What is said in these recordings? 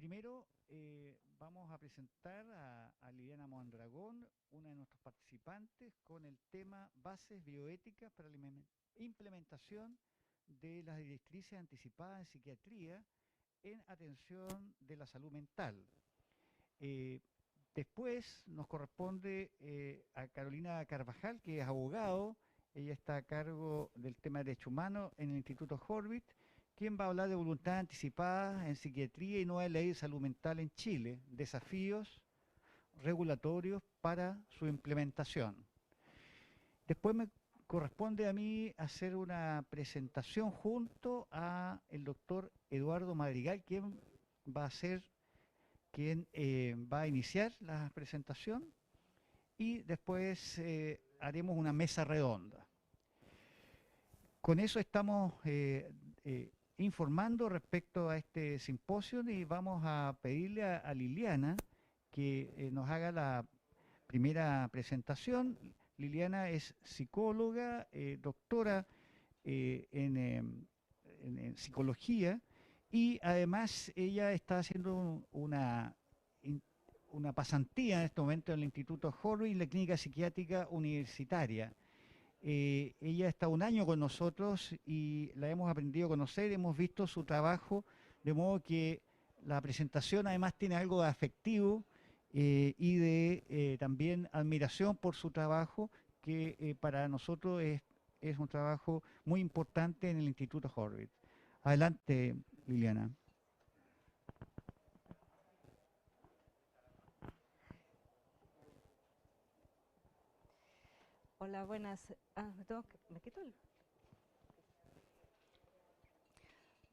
primero vamos a presentar a Liliana Mondragón, una de nuestros participantes, con el tema Bases bioéticas para la implementación de las directrices anticipadas en psiquiatría en atención de la salud mental. Después nos corresponde a Carolina Carvajal, que es abogado. Ella está a cargo del tema de Derecho Humano en el Instituto Horvitz, quien va a hablar de voluntad anticipada en psiquiatría y nueva ley de salud mental en Chile, desafíos regulatorios para su implementación. Después me corresponde a mí hacer una presentación junto a el doctor Eduardo Madrigal, quien va a ser quien va a iniciar la presentación, y después haremos una mesa redonda. Con eso estamos informando respecto a este simposio y vamos a pedirle a Liliana que nos haga la primera presentación. Liliana es psicóloga, doctora en psicología, y además ella está haciendo una pasantía en este momento en el Instituto Horvitz, la Clínica Psiquiátrica Universitaria. Ella está un año con nosotros y la hemos aprendido a conocer, hemos visto su trabajo, de modo que la presentación además tiene algo de afectivo y de también admiración por su trabajo, que para nosotros es un trabajo muy importante en el Instituto Horvitz. Adelante, Liliana. Hola, buenas. ¿Me quito el?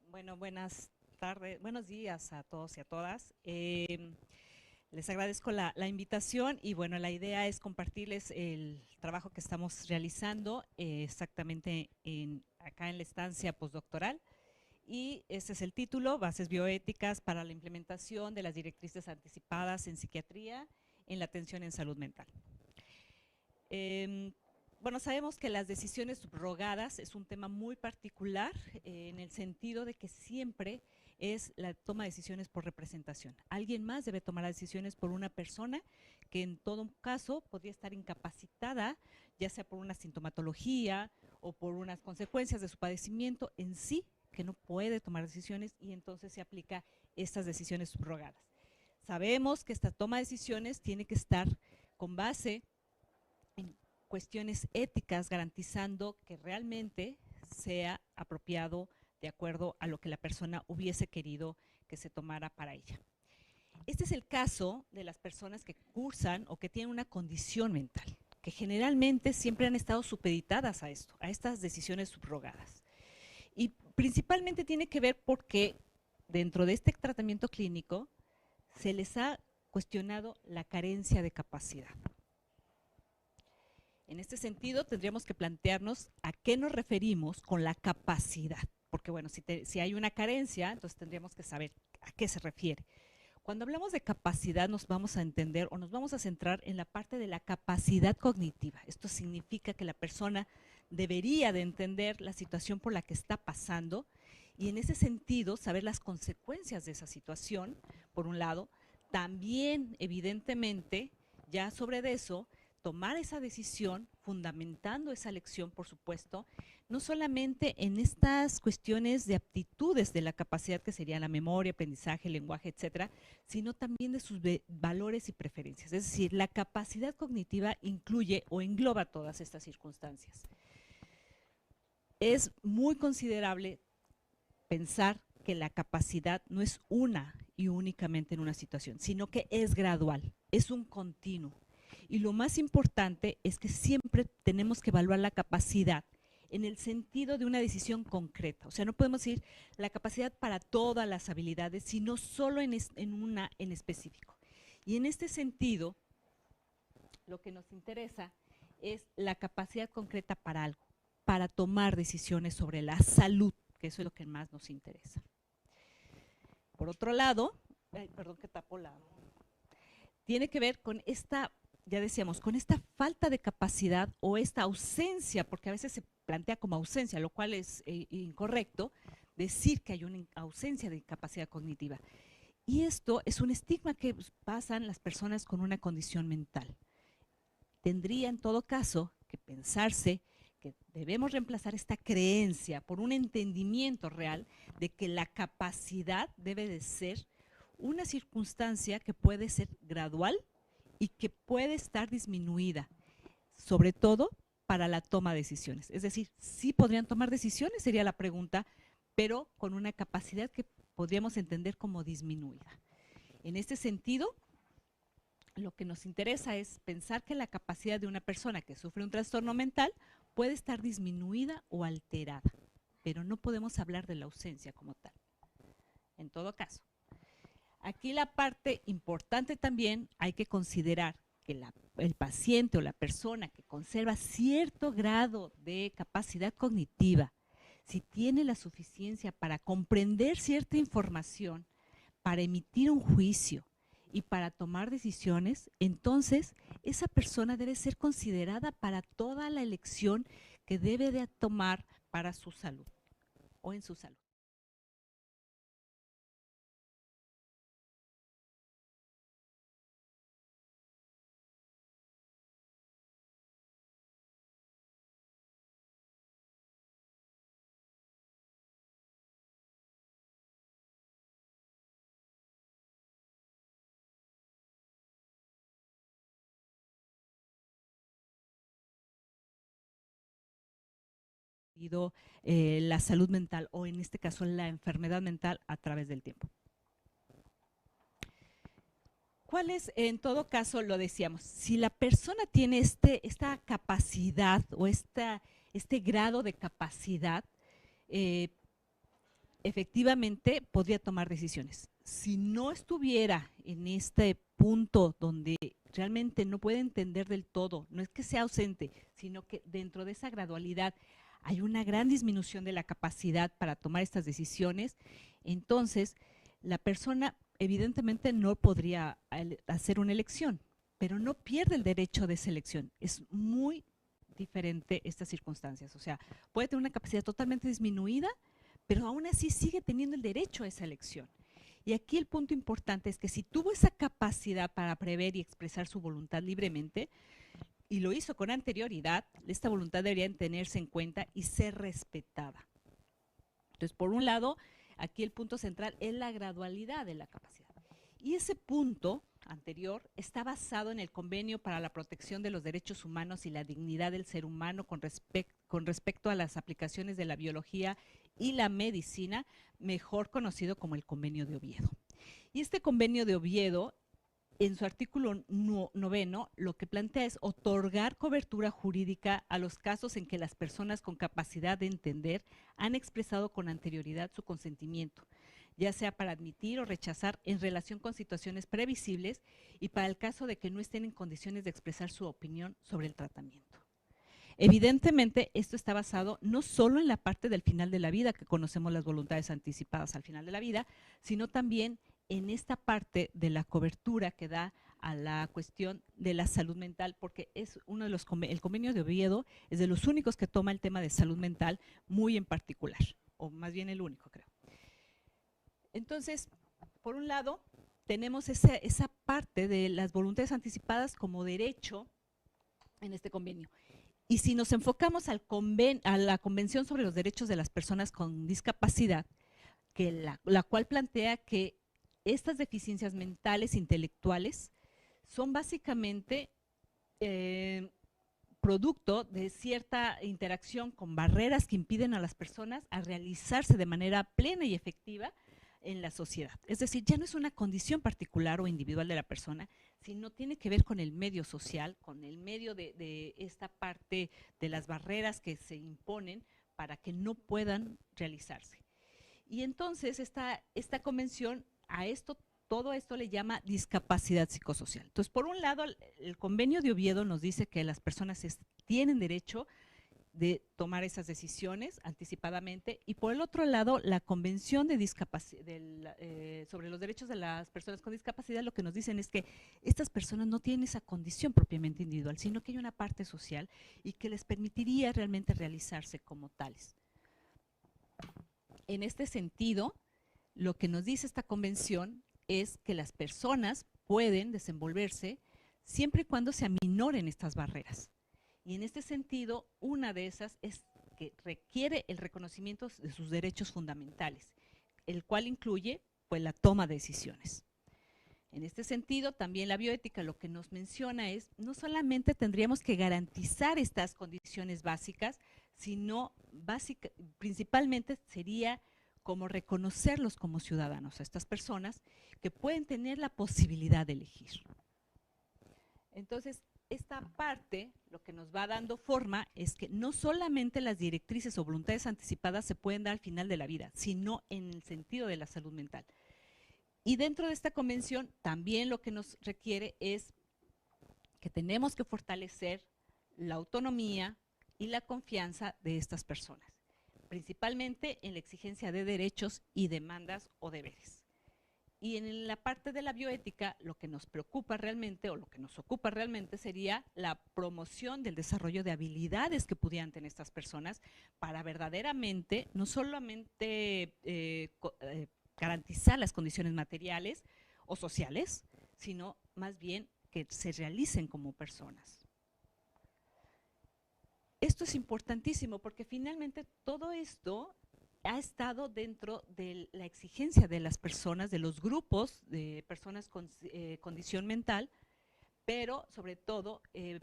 Bueno, buenas tardes, buenos días a todos y a todas. Les agradezco la invitación y bueno, la idea es compartirles el trabajo que estamos realizando exactamente acá en la estancia postdoctoral. Y este es el título: Bases bioéticas para la implementación de las directrices anticipadas en psiquiatría en la atención en salud mental. Bueno, sabemos que las decisiones subrogadas es un tema muy particular en el sentido de que siempre es la toma de decisiones por representación. Alguien más debe tomar las decisiones por una persona que en todo caso podría estar incapacitada, ya sea por una sintomatología o por unas consecuencias de su padecimiento en sí, que no puede tomar decisiones, y entonces se aplica estas decisiones subrogadas. Sabemos que esta toma de decisiones tiene que estar con base en cuestiones éticas, garantizando que realmente sea apropiado de acuerdo a lo que la persona hubiese querido que se tomara para ella. Este es el caso de las personas que cursan o que tienen una condición mental, que generalmente siempre han estado supeditadas a esto, a estas decisiones subrogadas. Y principalmente tiene que ver porque dentro de este tratamiento clínico se les ha cuestionado la carencia de capacidad. En este sentido, tendríamos que plantearnos a qué nos referimos con la capacidad, porque bueno, si hay una carencia, entonces tendríamos que saber a qué se refiere. Cuando hablamos de capacidad nos vamos a entender o nos vamos a centrar en la parte de la capacidad cognitiva. Esto significa que la persona debería de entender la situación por la que está pasando y en ese sentido saber las consecuencias de esa situación, por un lado. También, evidentemente, ya sobre eso, tomar esa decisión, fundamentando esa elección, por supuesto, no solamente en estas cuestiones de aptitudes de la capacidad que sería la memoria, aprendizaje, lenguaje, etcétera, sino también de sus valores y preferencias. Es decir, la capacidad cognitiva incluye o engloba todas estas circunstancias. Es muy considerable pensar que la capacidad no es una y únicamente en una situación, sino que es gradual, es un continuo. Y lo más importante es que siempre tenemos que evaluar la capacidad en el sentido de una decisión concreta. O sea, no podemos decir la capacidad para todas las habilidades, sino solo en una en específico. Y en este sentido, lo que nos interesa es la capacidad concreta para algo, para tomar decisiones sobre la salud, que eso es lo que más nos interesa. Por otro lado, perdón que tapo tiene que ver con esta, ya decíamos, con esta falta de capacidad o esta ausencia, porque a veces se plantea como ausencia, lo cual es incorrecto, decir que hay una ausencia de capacidad cognitiva. Y esto es un estigma que pasan las personas con una condición mental. Tendría en todo caso que pensarse que debemos reemplazar esta creencia por un entendimiento real de que la capacidad debe de ser una circunstancia que puede ser gradual y que puede estar disminuida, sobre todo para la toma de decisiones. Es decir, sí podrían tomar decisiones, sería la pregunta, pero con una capacidad que podríamos entender como disminuida. En este sentido, lo que nos interesa es pensar que la capacidad de una persona que sufre un trastorno mental puede estar disminuida o alterada, pero no podemos hablar de la ausencia como tal. En todo caso, aquí la parte importante también hay que considerar que el paciente o la persona que conserva cierto grado de capacidad cognitiva, si tiene la suficiencia para comprender cierta información, para emitir un juicio y para tomar decisiones, entonces esa persona debe ser considerada para toda la elección que debe de tomar para su salud o en su salud. La salud mental o en este caso la enfermedad mental a través del tiempo. ¿Cuál es, en todo caso, lo decíamos, si la persona tiene esta capacidad o este grado de capacidad, efectivamente podría tomar decisiones. Si no estuviera en este punto donde realmente no puede entender del todo, no es que sea ausente, sino que dentro de esa gradualidad hay una gran disminución de la capacidad para tomar estas decisiones, entonces la persona evidentemente no podría hacer una elección, pero no pierde el derecho de selección. Es muy diferente estas circunstancias. O sea, puede tener una capacidad totalmente disminuida, pero aún así sigue teniendo el derecho a esa elección. Y aquí el punto importante es que si tuvo esa capacidad para prever y expresar su voluntad libremente, y lo hizo con anterioridad, esta voluntad debería tenerse en cuenta y ser respetada. Entonces, por un lado, aquí el punto central es la gradualidad de la capacidad. Y ese punto anterior está basado en el Convenio para la Protección de los Derechos Humanos y la Dignidad del Ser Humano con respecto a las aplicaciones de la biología y la medicina, mejor conocido como el Convenio de Oviedo. Y este Convenio de Oviedo, en su artículo 9, lo que plantea es otorgar cobertura jurídica a los casos en que las personas con capacidad de entender han expresado con anterioridad su consentimiento, ya sea para admitir o rechazar en relación con situaciones previsibles y para el caso de que no estén en condiciones de expresar su opinión sobre el tratamiento. Evidentemente, esto está basado no solo en la parte del final de la vida, que conocemos las voluntades anticipadas al final de la vida, sino también en esta parte de la cobertura que da a la cuestión de la salud mental, porque es uno de los el Convenio de Oviedo es de los únicos que toma el tema de salud mental muy en particular, o más bien el único, creo. Entonces, por un lado, tenemos esa parte de las voluntades anticipadas como derecho en este convenio. Y si nos enfocamos a la Convención sobre los Derechos de las Personas con Discapacidad, que la cual plantea que estas deficiencias mentales, intelectuales, son básicamente producto de cierta interacción con barreras que impiden a las personas a realizarse de manera plena y efectiva en la sociedad. Es decir, ya no es una condición particular o individual de la persona, sino tiene que ver con el medio social, con el medio de esta parte de las barreras que se imponen para que no puedan realizarse. Y entonces esta convención a todo esto le llama discapacidad psicosocial. Entonces, por un lado, el Convenio de Oviedo nos dice que las personas tienen derecho de tomar esas decisiones anticipadamente, y por el otro lado, la Convención sobre los derechos de las personas con discapacidad lo que nos dicen es que estas personas no tienen esa condición propiamente individual, sino que hay una parte social y que les permitiría realmente realizarse como tales. En este sentido, lo que nos dice esta convención es que las personas pueden desenvolverse siempre y cuando se aminoren estas barreras. Y en este sentido, una de esas es que requiere el reconocimiento de sus derechos fundamentales, el cual incluye pues, la toma de decisiones. En este sentido, también la bioética lo que nos menciona es, no solamente tendríamos que garantizar estas condiciones básicas, sino principalmente sería como reconocerlos como ciudadanos, a estas personas que pueden tener la posibilidad de elegir. Entonces, esta parte, lo que nos va dando forma es que no solamente las directrices o voluntades anticipadas se pueden dar al final de la vida, sino en el sentido de la salud mental. Y dentro de esta convención también lo que nos requiere es que tenemos que fortalecer la autonomía y la confianza de estas personas, principalmente en la exigencia de derechos y demandas o deberes. Y en la parte de la bioética, lo que nos preocupa realmente o lo que nos ocupa realmente sería la promoción del desarrollo de habilidades que pudieran tener estas personas para verdaderamente, no solamente garantizar las condiciones materiales o sociales, sino más bien que se realicen como personas. Esto es importantísimo porque finalmente todo esto ha estado dentro de la exigencia de las personas, de los grupos de personas con condición mental, pero sobre todo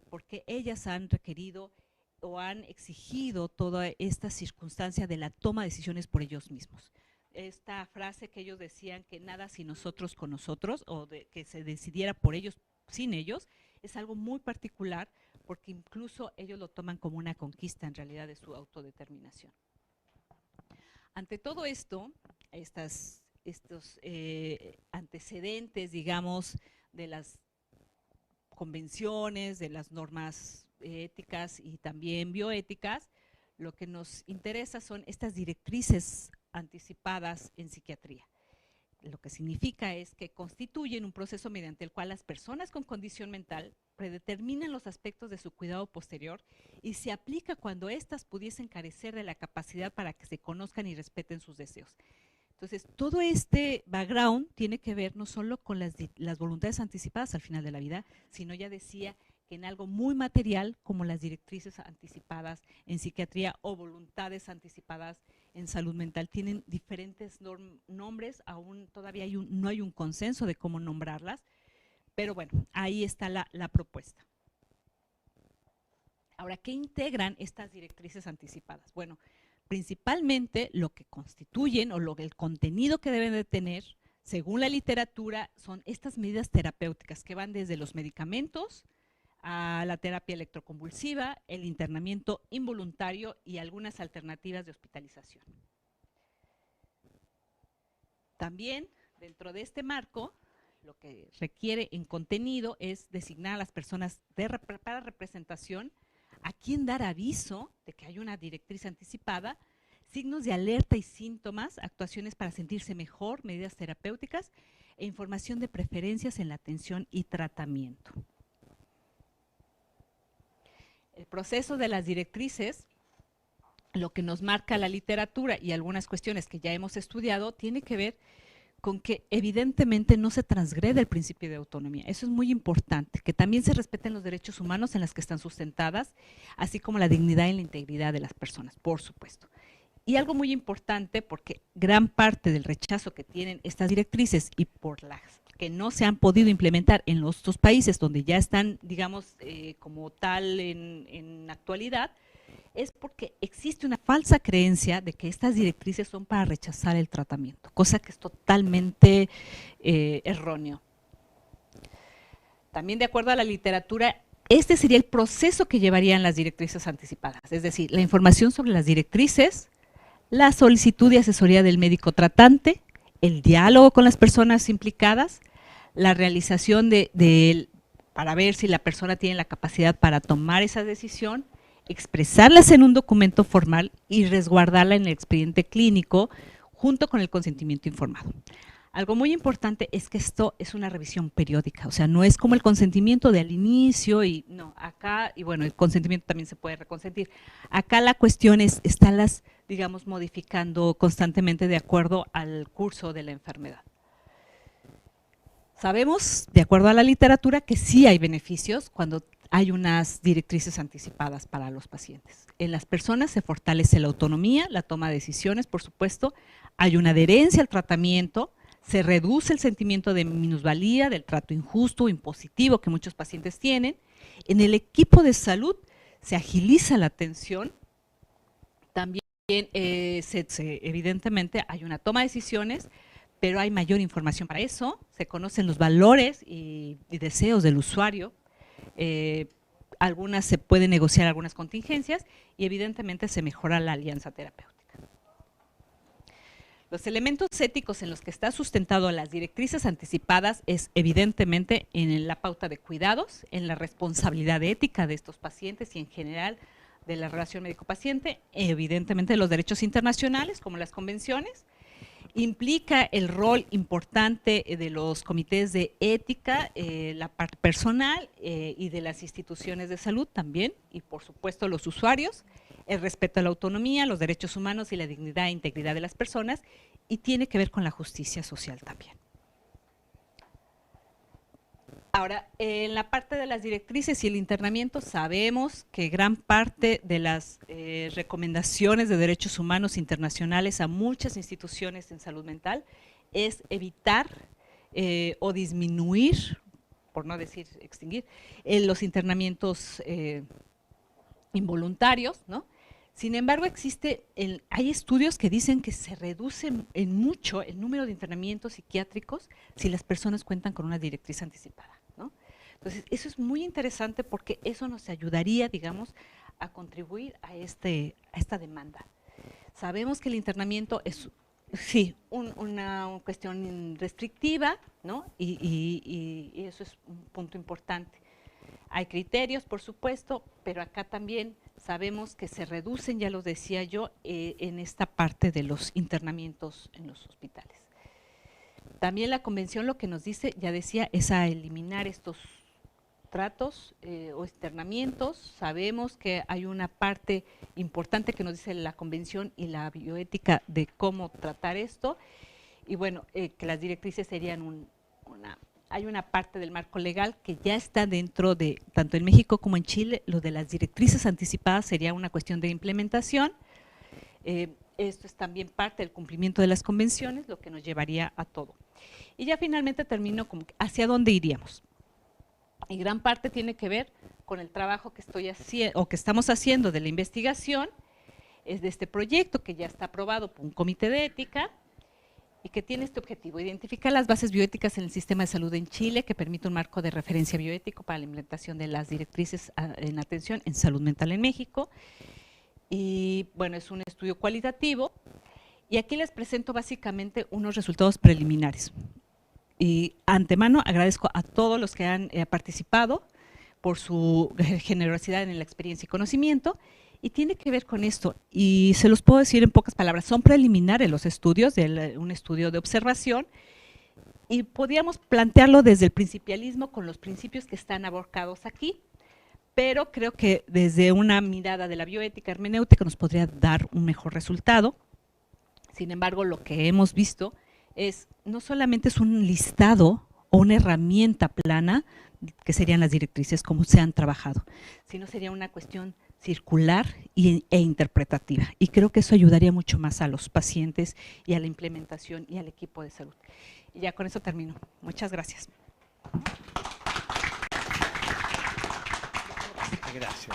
porque ellas han requerido o han exigido toda esta circunstancia de la toma de decisiones por ellos mismos. Esta frase que ellos decían que nada sin nosotros con nosotros, o de que se decidiera por ellos sin ellos, es algo muy particular porque incluso ellos lo toman como una conquista en realidad de su autodeterminación. Ante todo esto, estos antecedentes, digamos, de las convenciones, de las normas éticas y también bioéticas, lo que nos interesa son estas directrices anticipadas en psiquiatría. Lo que significa es que constituyen un proceso mediante el cual las personas con condición mental predeterminan los aspectos de su cuidado posterior y se aplica cuando éstas pudiesen carecer de la capacidad para que se conozcan y respeten sus deseos. Entonces, todo este background tiene que ver no solo con las voluntades anticipadas al final de la vida, sino ya decía que en algo muy material como las directrices anticipadas en psiquiatría o voluntades anticipadas en salud mental tienen diferentes nombres, aún todavía no hay un consenso de cómo nombrarlas, pero bueno, ahí está la propuesta. Ahora, ¿qué integran estas directrices anticipadas? Bueno, principalmente lo que constituyen o el contenido que deben de tener, según la literatura, son estas medidas terapéuticas que van desde los medicamentos a la terapia electroconvulsiva, el internamiento involuntario y algunas alternativas de hospitalización. También, dentro de este marco, lo que requiere en contenido es designar a las personas para representación, a quién dar aviso de que hay una directriz anticipada, signos de alerta y síntomas, actuaciones para sentirse mejor, medidas terapéuticas e información de preferencias en la atención y tratamiento. El proceso de las directrices, lo que nos marca la literatura y algunas cuestiones que ya hemos estudiado, tiene que ver con que evidentemente no se transgrede el principio de autonomía. Eso es muy importante, que también se respeten los derechos humanos en las que están sustentadas, así como la dignidad y la integridad de las personas, por supuesto. Y algo muy importante, porque gran parte del rechazo que tienen estas directrices y por las que no se han podido implementar en los otros países donde ya están, digamos, como tal en actualidad, es porque existe una falsa creencia de que estas directrices son para rechazar el tratamiento, cosa que es totalmente erróneo. También de acuerdo a la literatura, este sería el proceso que llevarían las directrices anticipadas, es decir, la información sobre las directrices, la solicitud de asesoría del médico tratante, el diálogo con las personas implicadas, la realización para ver si la persona tiene la capacidad para tomar esa decisión, expresarlas en un documento formal y resguardarla en el expediente clínico junto con el consentimiento informado. Algo muy importante es que esto es una revisión periódica, o sea, no es como el consentimiento de al inicio y no, acá, y bueno, el consentimiento también se puede reconsentir. Acá la cuestión es, estarlas, digamos, modificando constantemente de acuerdo al curso de la enfermedad. Sabemos, de acuerdo a la literatura, que sí hay beneficios cuando hay unas directrices anticipadas para los pacientes. En las personas se fortalece la autonomía, la toma de decisiones, por supuesto, hay una adherencia al tratamiento, se reduce el sentimiento de minusvalía, del trato injusto o impositivo que muchos pacientes tienen. En el equipo de salud se agiliza la atención, también evidentemente hay una toma de decisiones, pero hay mayor información para eso, se conocen los valores y deseos del usuario, algunas se pueden negociar algunas contingencias y evidentemente se mejora la alianza terapéutica. Los elementos éticos en los que está sustentado las directrices anticipadas es evidentemente en la pauta de cuidados, en la responsabilidad ética de estos pacientes y en general de la relación médico-paciente, evidentemente los derechos internacionales como las convenciones. Implica el rol importante de los comités de ética, la parte personal y de las instituciones de salud también, y por supuesto los usuarios, el respeto a la autonomía, los derechos humanos y la dignidad e integridad de las personas, y tiene que ver con la justicia social también. Ahora, en la parte de las directrices y el internamiento, sabemos que gran parte de las recomendaciones de derechos humanos internacionales a muchas instituciones en salud mental es evitar o disminuir, por no decir extinguir, los internamientos involuntarios, ¿no? Sin embargo, hay estudios que dicen que se reduce en mucho el número de internamientos psiquiátricos si las personas cuentan con una directriz anticipada, ¿no? Entonces, eso es muy interesante porque eso nos ayudaría, digamos, a contribuir a esta demanda. Sabemos que el internamiento es, sí, una cuestión restrictiva, ¿no? Y eso es un punto importante. Hay criterios, por supuesto, pero acá también sabemos que se reducen, ya lo decía yo, en esta parte de los internamientos en los hospitales. También la convención lo que nos dice, ya decía, es a eliminar estos tratos o internamientos. Sabemos que hay una parte importante que nos dice la convención y la bioética de cómo tratar esto. Y bueno, que las directrices serían hay una parte del marco legal que ya está dentro de, tanto en México como en Chile, lo de las directrices anticipadas sería una cuestión de implementación. Esto es también parte del cumplimiento de las convenciones, lo que nos llevaría a todo. Y ya finalmente termino con hacia dónde iríamos. Y gran parte tiene que ver con el trabajo que estamos haciendo de la investigación, es de este proyecto que ya está aprobado por un comité de ética, y que tiene este objetivo, identificar las bases bioéticas en el sistema de salud en Chile, que permite un marco de referencia bioético para la implementación de las directrices en atención en salud mental en México. Y bueno, es un estudio cualitativo, y aquí les presento básicamente unos resultados preliminares. Y antemano agradezco a todos los que han participado por su generosidad en la experiencia y conocimiento, y tiene que ver con esto, y se los puedo decir en pocas palabras, son preliminares los estudios, un estudio de observación, y podríamos plantearlo desde el principialismo con los principios que están aborcados aquí, pero creo que desde una mirada de la bioética hermenéutica nos podría dar un mejor resultado. Sin embargo, lo que hemos visto no solamente es un listado o una herramienta plana, que serían las directrices como se han trabajado, sino sería una cuestión circular e interpretativa. Y creo que eso ayudaría mucho más a los pacientes y a la implementación y al equipo de salud. Y ya con eso termino. Muchas gracias. Gracias.